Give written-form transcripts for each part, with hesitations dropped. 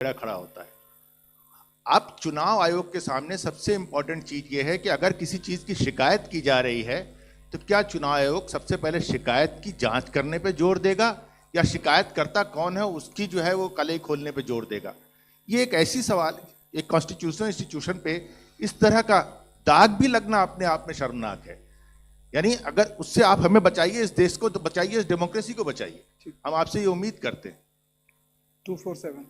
बेड़ा खड़ा होता है। अब चुनाव आयोग के सामने सबसे इंपॉर्टेंट चीज यह है कि अगर किसी चीज की शिकायत की जा रही है तो क्या चुनाव आयोग सबसे पहले शिकायत की जांच करने पे जोर देगा या शिकायतकर्ता कौन है उसकी जो है वो कलई खोलने पे जोर देगा। ये एक ऐसी सवाल, एक कॉन्स्टिट्यूशनल इंस्टीट्यूशन पे इस तरह का दाग भी लगना अपने आप में शर्मनाक है। यानी अगर उससे आप हमें बचाइए, इस देश को तो बचाइए, इस डेमोक्रेसी को बचाइए, हम आपसे ये उम्मीद करते हैं। 247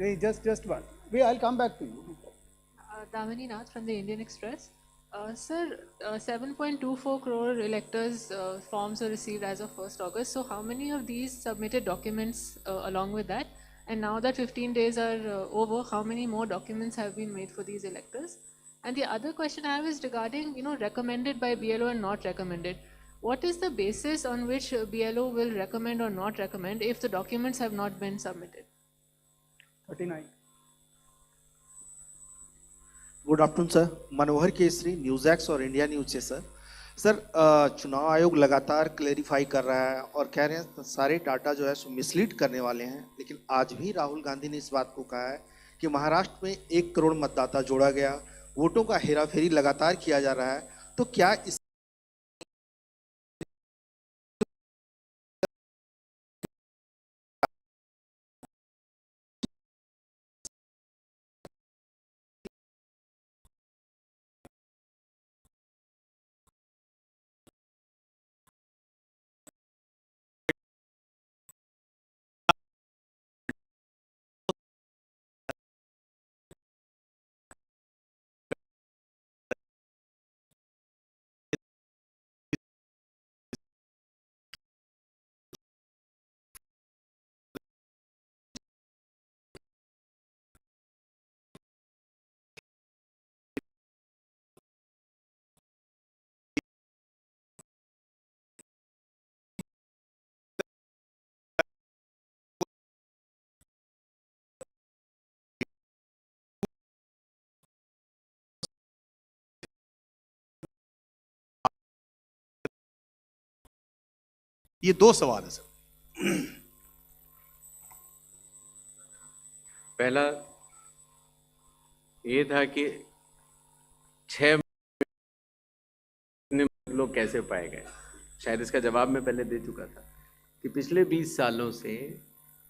नहीं, just one. I'll come back to you. Damini Nath from the Indian Express. Sir, 7.24 crore electors forms were received as of 1st August. So how many of these submitted documents along with that? And now that 15 days are over, how many more documents have been made for these electors? And the other question I have is regarding, recommended by BLO and not recommended. What is the basis on which BLO will recommend or not recommend if the documents have not been submitted? 39. Good afternoon sir, Manohar Kesari, news x और India news से sir. Sir, चुनाव आयोग लगातार clarify कर रहा है और कह रहे हैं सारे डाटा जो है सो मिसलीड करने वाले हैं, लेकिन आज भी राहुल गांधी ने इस बात को कहा है कि महाराष्ट्र में 1 करोड़ मतदाता जोड़ा गया, वोटों का हेराफेरी लगातार किया जा रहा है। तो क्या इस ये 2 सवाल है सर। पहला ये था कि 6 लोग कैसे पाए गए। शायद इसका जवाब मैं पहले दे चुका था कि पिछले 20 सालों से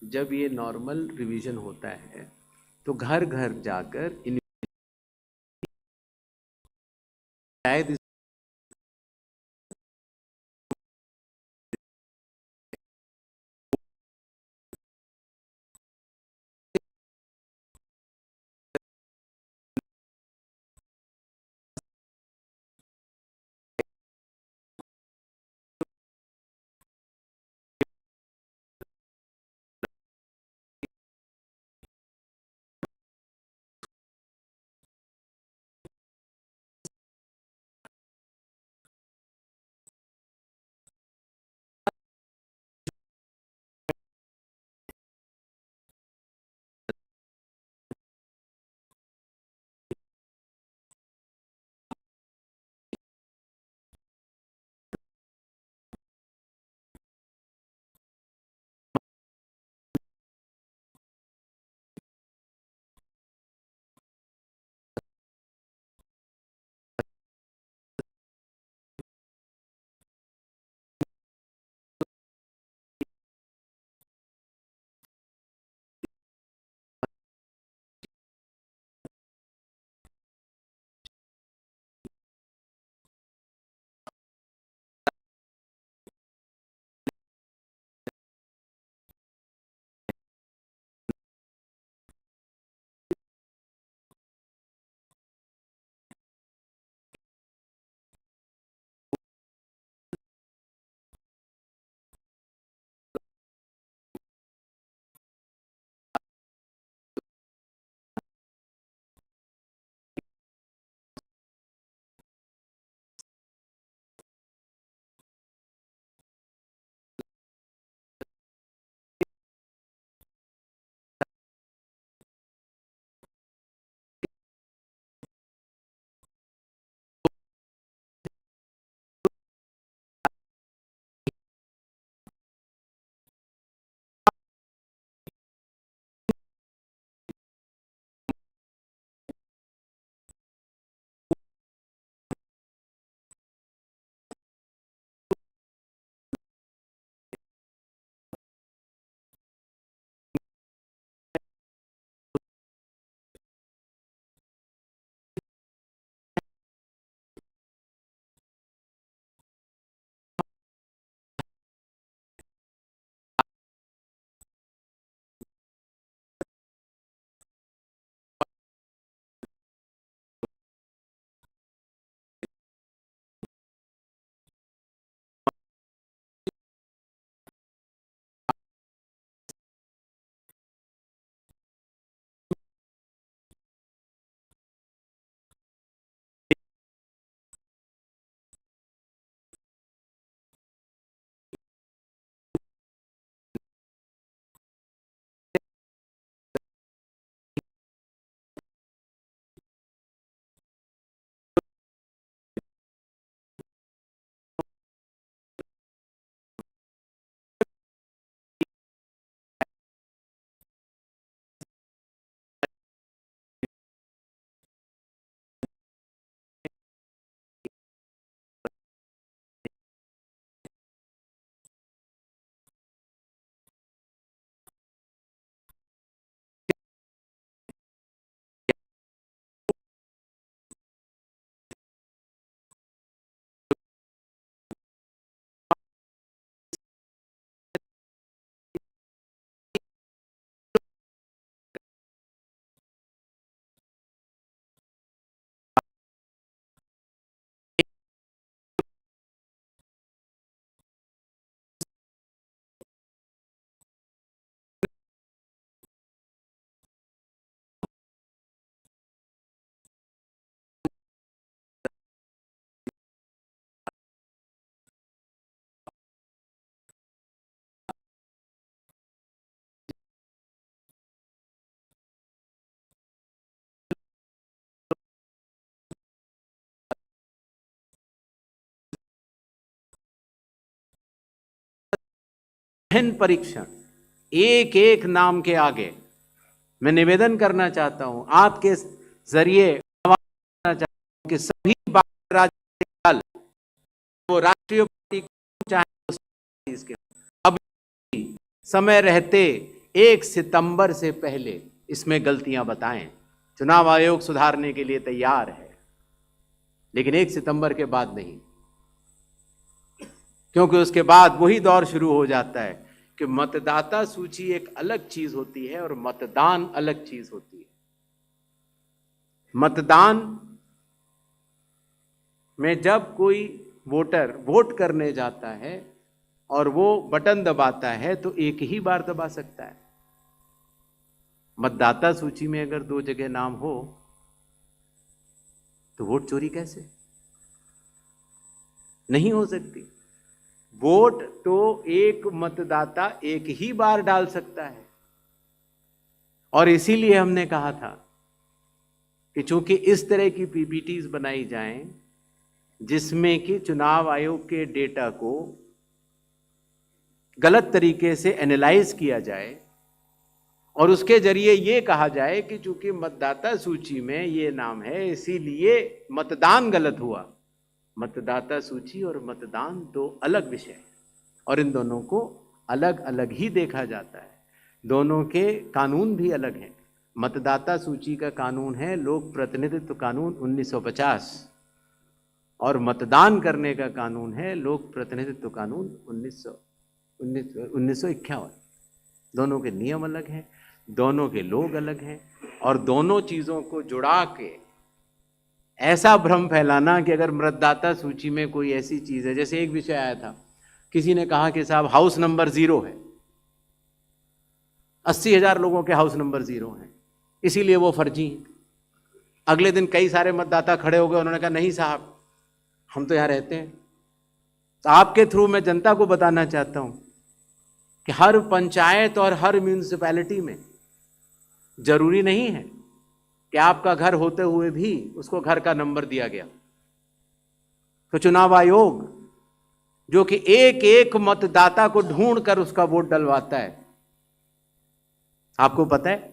जब ये नॉर्मल रिवीजन होता है तो घर घर जाकर शायद गहन परीक्षण एक एक नाम के आगे मैं निवेदन करना चाहता हूं, आपके जरिए करना चाहता हूं कि सभी राजनीतिक दल, वो राष्ट्रीय पार्टी चाहे इसके, अब समय रहते 1 सितंबर से पहले इसमें गलतियां बताएं। चुनाव आयोग सुधारने के लिए तैयार है, लेकिन 1 सितंबर के बाद नहीं, क्योंकि उसके बाद वही दौर शुरू हो जाता है कि मतदाता सूची एक अलग चीज होती है और मतदान अलग चीज होती है। मतदान में जब कोई वोटर वोट करने जाता है और वो बटन दबाता है तो एक ही बार दबा सकता है। मतदाता सूची में अगर 2 जगह नाम हो तो वोट चोरी कैसे? नहीं हो सकती। वोट तो एक मतदाता एक ही बार डाल सकता है, और इसीलिए हमने कहा था कि चूंकि इस तरह की पीपीटीज बनाई जाएं जिसमें कि चुनाव आयोग के डेटा को गलत तरीके से एनालाइज किया जाए और उसके जरिए ये कहा जाए कि चूंकि मतदाता सूची में ये नाम है इसीलिए मतदान गलत हुआ। मतदाता सूची और मतदान 2 अलग विषय हैं और इन दोनों को अलग अलग ही देखा जाता है। दोनों के कानून भी अलग हैं। मतदाता सूची का कानून है लोक प्रतिनिधित्व कानून 1950 और मतदान करने का कानून है लोक प्रतिनिधित्व कानून 1951। दोनों के नियम अलग हैं, दोनों के लोग अलग हैं, और दोनों चीज़ों को जुड़ा के ऐसा भ्रम फैलाना कि अगर मतदाता सूची में कोई ऐसी चीज़ है, जैसे एक विषय आया था, किसी ने कहा कि साहब हाउस नंबर 0 है, 80,000 लोगों के हाउस नंबर 0 हैं, इसीलिए वो फर्जी हैं। अगले दिन कई सारे मतदाता खड़े हो गए, उन्होंने कहा नहीं साहब हम तो यहाँ रहते हैं। तो आपके थ्रू मैं जनता को बताना चाहता हूँ कि हर पंचायत और हर म्यूनिसिपैलिटी में जरूरी नहीं है कि आपका घर होते हुए भी उसको घर का नंबर दिया गया। तो चुनाव आयोग जो कि एक एक मतदाता को ढूंढ कर उसका वोट डलवाता है। आपको पता है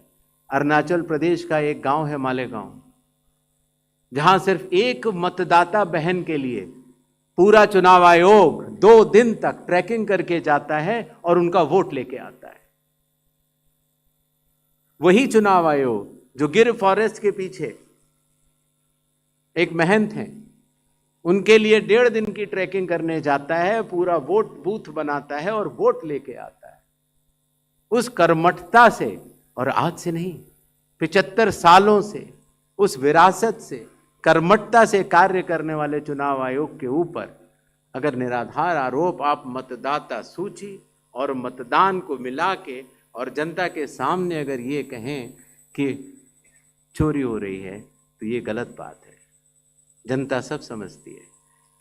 अरुणाचल प्रदेश का एक गांव है मालेगांव, जहां सिर्फ एक मतदाता बहन के लिए पूरा चुनाव आयोग 2 दिन तक ट्रैकिंग करके जाता है और उनका वोट लेके आता है। वही चुनाव आयोग जो गिर फॉरेस्ट के पीछे एक महंत हैं, उनके लिए 1.5 दिन की ट्रैकिंग करने जाता है, पूरा वोट बूथ बनाता है और वोट लेके आता है। उस कर्मठता से, और आज से नहीं 75 सालों से उस विरासत से, कर्मठता से कार्य करने वाले चुनाव आयोग के ऊपर अगर निराधार आरोप आप मतदाता सूची और मतदान को मिला के और जनता के सामने अगर ये कहें कि चोरी हो रही है तो ये गलत बात है। जनता सब समझती है।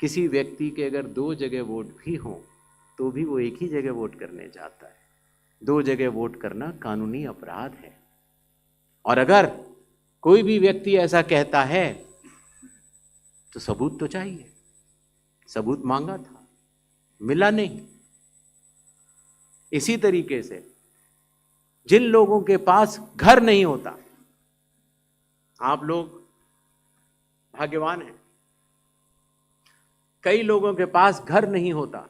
किसी व्यक्ति के अगर 2 जगह वोट भी हों तो भी वो एक ही जगह वोट करने जाता है। 2 जगह वोट करना कानूनी अपराध है। और अगर कोई भी व्यक्ति ऐसा कहता है तो सबूत तो चाहिए। सबूत मांगा था, मिला नहीं। इसी तरीके से जिन लोगों के पास घर नहीं होता, आप लोग भाग्यवान हैं, कई लोगों के पास घर नहीं होता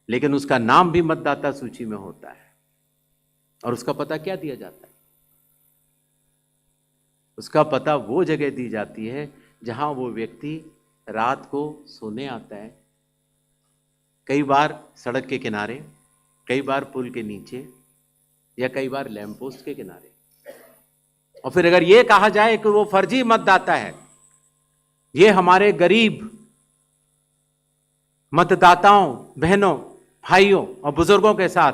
लेकिन उसका नाम भी मतदाता सूची में होता है। और उसका पता क्या दिया जाता है? उसका पता वो जगह दी जाती है जहां वो व्यक्ति रात को सोने आता है, कई बार सड़क के किनारे, कई बार पुल के नीचे, या कई बार लैंप पोस्ट के किनारे। और फिर अगर ये कहा जाए कि वो फर्जी मतदाता है, ये हमारे गरीब मतदाताओं, बहनों, भाइयों और बुजुर्गों के साथ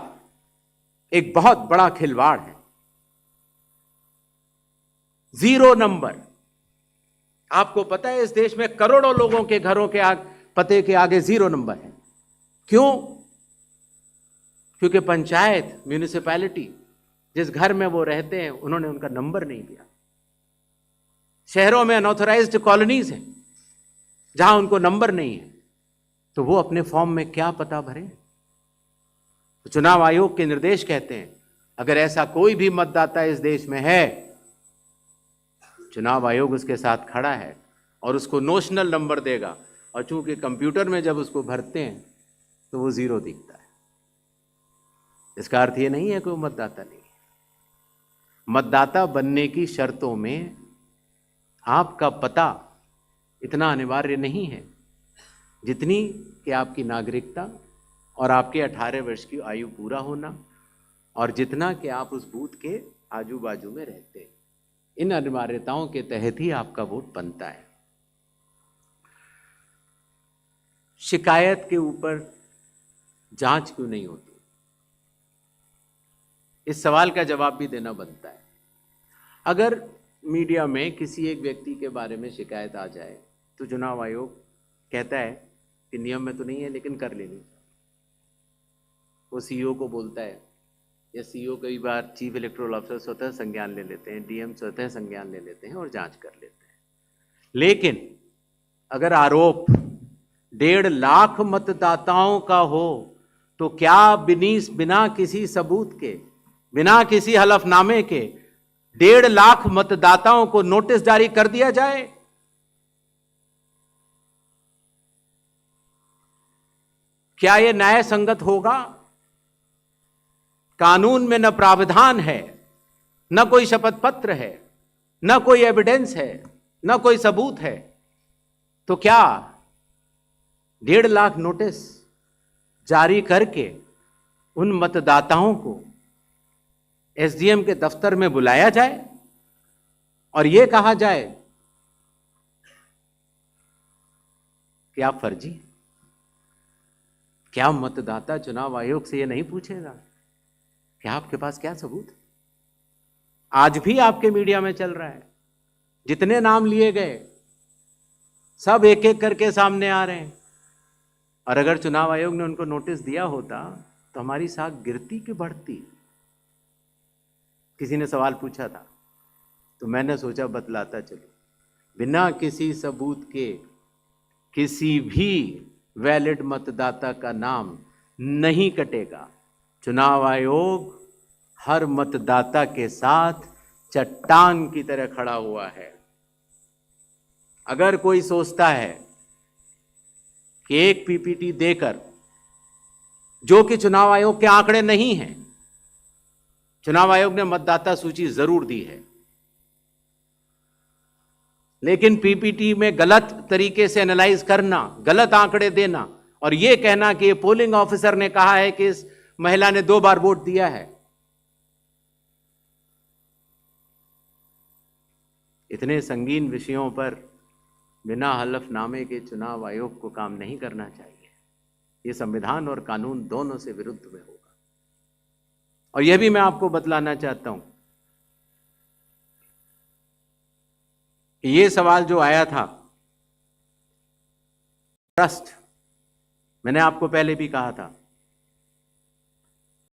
एक बहुत बड़ा खिलवाड़ है। 0 नंबर। आपको पता है इस देश में करोड़ों लोगों के घरों के पते के आगे 0 नंबर है। क्यों? क्योंकि पंचायत, म्यूनिसिपैलिटी, जिस घर में वो रहते हैं उन्होंने उनका नंबर नहीं दिया। शहरों में अनऑथराइज्ड कॉलोनीज हैं जहां उनको नंबर नहीं है, तो वो अपने फॉर्म में क्या पता भरें? तो चुनाव आयोग के निर्देश कहते हैं अगर ऐसा कोई भी मतदाता इस देश में है, चुनाव आयोग उसके साथ खड़ा है और उसको नोशनल नंबर देगा, और चूंकि कंप्यूटर में जब उसको भरते हैं तो वो 0 दिखता है। इसका अर्थ ये नहीं है कि वो मतदाता नहीं है। मतदाता बनने की शर्तों में आपका पता इतना अनिवार्य नहीं है जितनी कि आपकी नागरिकता और आपके 18 वर्ष की आयु पूरा होना, और जितना कि आप उस बूथ के आजू बाजू में रहते हैं। इन अनिवार्यताओं के तहत ही आपका वोट बनता है। शिकायत के ऊपर जांच क्यों नहीं होती, इस सवाल का जवाब भी देना बनता है। अगर मीडिया में किसी एक व्यक्ति के बारे में शिकायत आ जाए तो चुनाव आयोग कहता है कि नियम में तो नहीं है लेकिन कर लेनी। वो सीईओ को बोलता है, या सीईओ कई बार चीफ इलेक्टोरल ऑफिसर स्वतः संज्ञान ले लेते हैं, डीएम स्वतः संज्ञान ले लेते हैं और जांच कर लेते हैं। लेकिन अगर आरोप 1.5 लाख मतदाताओं का हो तो क्या बिना किसी सबूत के, बिना किसी हलफनामे के 1.5 लाख मतदाताओं को नोटिस जारी कर दिया जाए? क्या यह न्याय संगत होगा? कानून में न प्रावधान है, न कोई शपथ पत्र है, न कोई एविडेंस है, न कोई सबूत है, तो क्या 1.5 लाख नोटिस जारी करके उन मतदाताओं को एसडीएम के दफ्तर में बुलाया जाए और यह कहा जाए कि आप फर्जी? क्या मतदाता चुनाव आयोग से यह नहीं पूछेगा कि आपके पास क्या सबूत है? आज भी आपके मीडिया में चल रहा है, जितने नाम लिए गए सब एक एक करके सामने आ रहे हैं। और अगर चुनाव आयोग ने उनको नोटिस दिया होता तो हमारी साख गिरती कि बढ़ती? किसी ने सवाल पूछा था तो मैंने सोचा बतलाता चलो। बिना किसी सबूत के किसी भी वैलिड मतदाता का नाम नहीं कटेगा। चुनाव आयोग हर मतदाता के साथ चट्टान की तरह खड़ा हुआ है। अगर कोई सोचता है कि एक पीपीटी देकर, जो कि चुनाव आयोग के आंकड़े नहीं हैं, चुनाव आयोग ने मतदाता सूची जरूर दी है, लेकिन पीपीटी में गलत तरीके से एनालाइज करना, गलत आंकड़े देना और यह कहना कि ये पोलिंग ऑफिसर ने कहा है कि इस महिला ने 2 बार वोट दिया है, इतने संगीन विषयों पर बिना हलफनामे के चुनाव आयोग को काम नहीं करना चाहिए। ये संविधान और कानून दोनों से विरुद्ध में होगा। और यह भी मैं आपको बतलाना चाहता हूं कि ये सवाल जो आया था ट्रस्ट, मैंने आपको पहले भी कहा था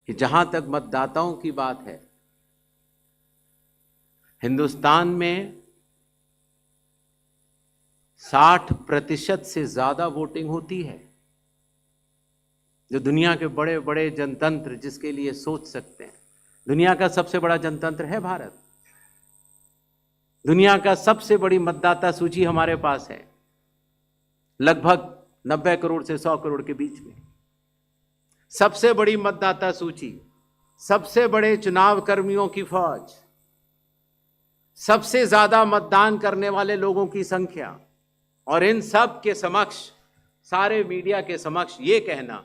कि जहां तक मतदाताओं की बात है, हिंदुस्तान में 60% से ज्यादा वोटिंग होती है। जो दुनिया के बड़े बड़े जनतंत्र जिसके लिए सोच सकते हैं, दुनिया का सबसे बड़ा जनतंत्र है भारत। दुनिया का सबसे बड़ी मतदाता सूची हमारे पास है, लगभग 90 करोड़ से 100 करोड़ के बीच में। सबसे बड़ी मतदाता सूची, सबसे बड़े चुनाव कर्मियों की फौज, सबसे ज्यादा मतदान करने वाले लोगों की संख्या, और इन सब के समक्ष, सारे मीडिया के समक्ष ये कहना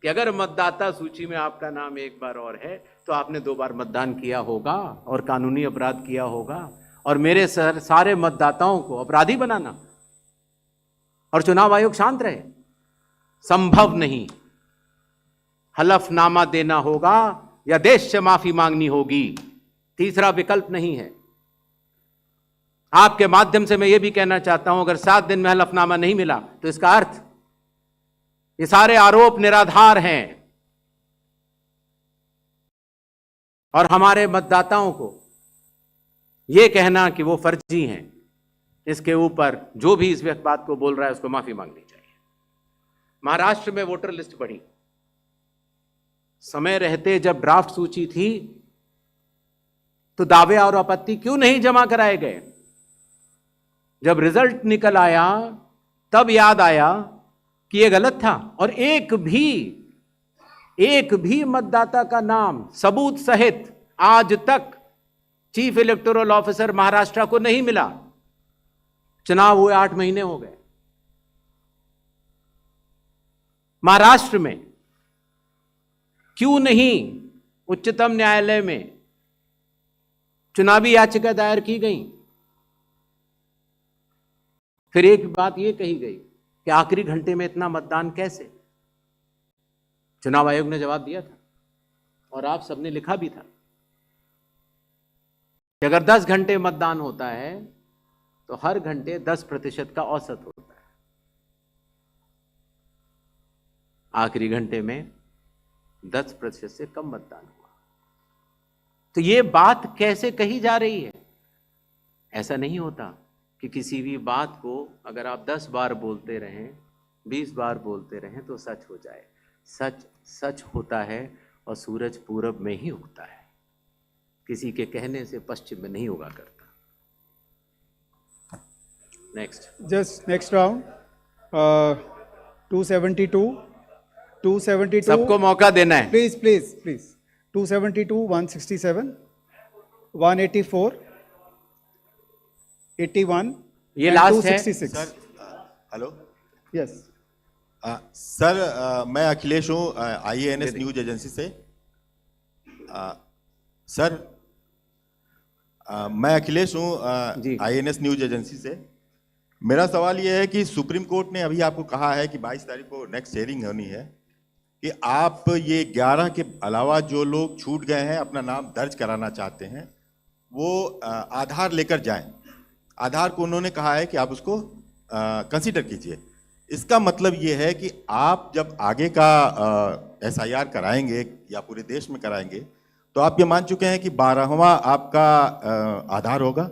कि अगर मतदाता सूची में आपका नाम एक बार और है तो आपने 2 बार मतदान किया होगा और कानूनी अपराध किया होगा, और मेरे सारे मतदाताओं को अपराधी बनाना और चुनाव आयोग शांत रहे, संभव नहीं। हलफनामा देना होगा या देश से माफी मांगनी होगी, तीसरा विकल्प नहीं है। आपके माध्यम से मैं यह भी कहना चाहता हूं, अगर 7 दिन में हलफनामा नहीं मिला तो इसका अर्थ ये सारे आरोप निराधार हैं और हमारे मतदाताओं को यह कहना कि वो फर्जी हैं, इसके ऊपर जो भी इस बात को बोल रहा है उसको माफी मांगनी चाहिए। महाराष्ट्र में वोटर लिस्ट बढ़ी, समय रहते जब ड्राफ्ट सूची थी तो दावे और आपत्ति क्यों नहीं जमा कराए गए? जब रिजल्ट निकल आया तब याद आया कि ये गलत था, और एक भी मतदाता का नाम सबूत सहित आज तक चीफ इलेक्टोरल ऑफिसर महाराष्ट्र को नहीं मिला। चुनाव हुए 8 महीने हो गए। महाराष्ट्र में क्यों नहीं उच्चतम न्यायालय में चुनावी याचिका दायर की गई? फिर एक बात यह कही गई कि आखिरी घंटे में इतना मतदान कैसे? चुनाव आयोग ने जवाब दिया था और आप सबने लिखा भी था कि अगर 10 घंटे मतदान होता है तो हर घंटे 10% का औसत होता है। आखिरी घंटे में 10% से कम मतदान हुआ। तो ये बात कैसे कही जा रही है? ऐसा नहीं होता कि किसी भी बात को अगर आप 10 बार बोलते रहें, 20 बार बोलते रहें तो सच हो जाए। सच सच होता है और सूरज पूरब में ही उगता है, किसी के कहने से पश्चिम में नहीं उगा करता। Next, Just next round. 272. 272. सबको मौका देना है। Please, please, please. 272, 167, 184, 81. ये and last है। 266. Hello Yes. सर, मैं अखिलेश हूँ IANS न्यूज एजेंसी से। सर, मैं अखिलेश हूँ जी। IANS न्यूज एजेंसी से। मेरा सवाल यह है कि सुप्रीम कोर्ट ने अभी आपको कहा है कि 22 तारीख को नेक्स्ट हियरिंग होनी है कि आप ये 11 के अलावा जो लोग छूट गए हैं अपना नाम दर्ज कराना चाहते हैं वो आधार लेकर जाएं। आधार को उन्होंने कहा है कि आप उसको कंसीडर कीजिए। इसका मतलब ये है कि आप जब आगे का SIR कराएंगे या पूरे देश में कराएंगे तो आप ये मान चुके हैं कि 12वां आपका आधार होगा।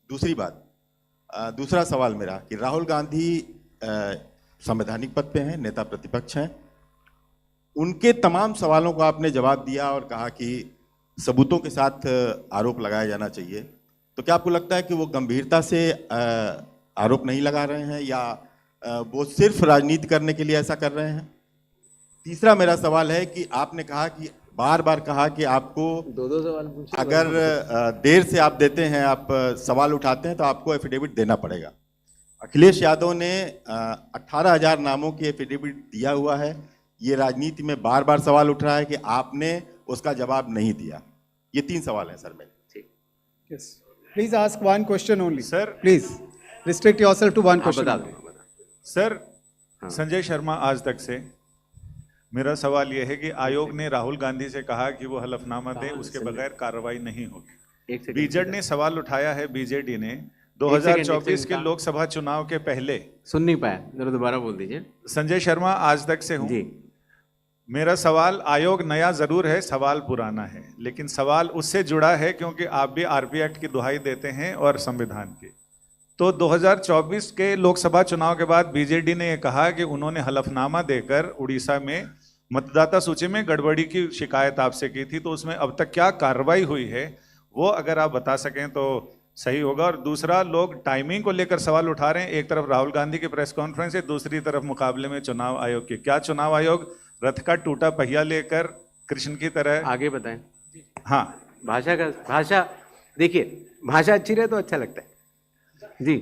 दूसरी बात, दूसरा सवाल मेरा कि राहुल गांधी संवैधानिक पद पे हैं, नेता प्रतिपक्ष हैं। उनके तमाम सवालों को आपने जवाब दिया और कहा कि सबूतों के साथ आरोप लगाया जाना चाहिए। तो क्या आपको लगता है कि वो गंभीरता से आरोप नहीं लगा रहे हैं या वो सिर्फ राजनीति करने के लिए ऐसा कर रहे हैं? तीसरा मेरा सवाल है कि आपने कहा कि बार बार कहा कि आपको दो सवाल पूछिए। अगर देर से आप देते हैं, आप सवाल उठाते हैं तो आपको एफिडेविट देना पड़ेगा। अखिलेश यादव ने 18,000 नामों की एफिडेविट दिया हुआ है। ये राजनीति में बार बार सवाल उठ रहा है कि आपने उसका जवाब नहीं दिया। ये 3 सवाल हैं सर मेरे। ठीक। Yes. Please ask one question only. Sir. Please restrict yourself to one question. बता only. दो। सर, संजय शर्मा आज तक से मेरा सवाल यह है कि आयोग ने राहुल गांधी से कहा कि वो हलफनामा दे, उसके बगैर कार्रवाई नहीं होगी। बीजेड ने सवाल उठाया है, बीजेडी ने 2024 के लोकसभा चुनाव के पहले। सुन नहीं पाया, जरा दोबारा बोल दीजिए। संजय शर्मा आज तक से हूँ जी। मेरा सवाल, आयोग नया जरूर है, सवाल पुराना है, लेकिन सवाल उससे जुड़ा है क्योंकि आप भी RP एक्ट की दुहाई देते हैं और संविधान की। तो 2024 के लोकसभा चुनाव के बाद बीजेडी ने यह कहा कि उन्होंने हलफनामा देकर उड़ीसा में मतदाता सूची में गड़बड़ी की शिकायत आपसे की थी। तो उसमें अब तक क्या कार्रवाई हुई है वो अगर आप बता सकें तो सही होगा। और दूसरा, लोग टाइमिंग को लेकर सवाल उठा रहे हैं। एक तरफ राहुल गांधी की प्रेस कॉन्फ्रेंस है, दूसरी तरफ मुकाबले में चुनाव आयोग की। क्या चुनाव आयोग रथ का टूटा पहिया लेकर कृष्ण की तरह? आगे बताएं। हाँ, भाषा देखिए, भाषा अच्छी रहे तो अच्छा लगता है। जी।